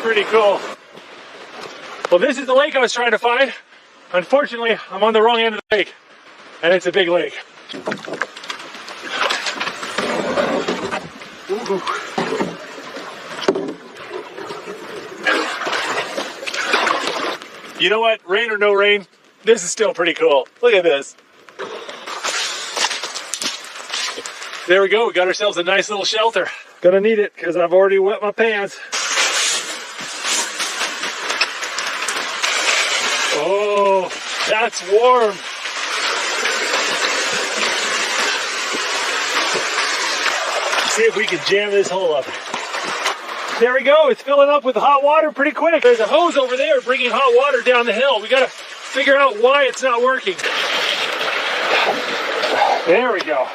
pretty cool. Well, this is the lake I was trying to find. Unfortunately, I'm on the wrong end of the lake, and it's a big lake. Ooh. You know what? Rain or no rain, this is still pretty cool. Look at this. There we go. We got ourselves a nice little shelter. Gonna need it because I've already wet my pants. Oh, that's warm. See if we can jam this hole up. There we go. It's filling up with hot water pretty quick. There's a hose over there bringing hot water down the hill. We gotta figure out why it's not working. There we go.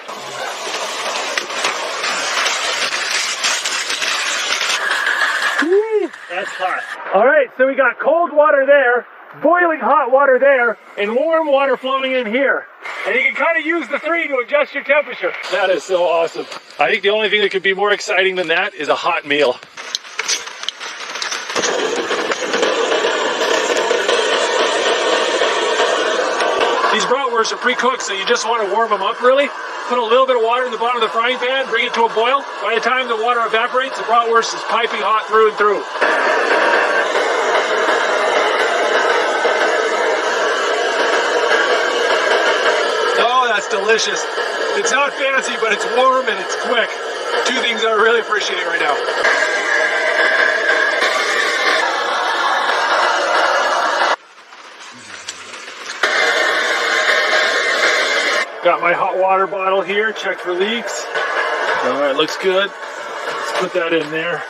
That's hot. All right, so we got cold water there, boiling hot water there, and warm water flowing in here. And you can kind of use the three to adjust your temperature. That is so awesome. I think the only thing that could be more exciting than that is a hot meal. These bratwursts are pre-cooked, so you just want to warm them up really. Put a little bit of water in the bottom of the frying pan, bring it to a boil. By the time the water evaporates, the bratwurst is piping hot through and through. Oh, that's delicious. It's not fancy, but it's warm and it's quick. Two things I really appreciate right now. Got my hot water bottle here, check for leaks. All right, looks good. Let's put that in there.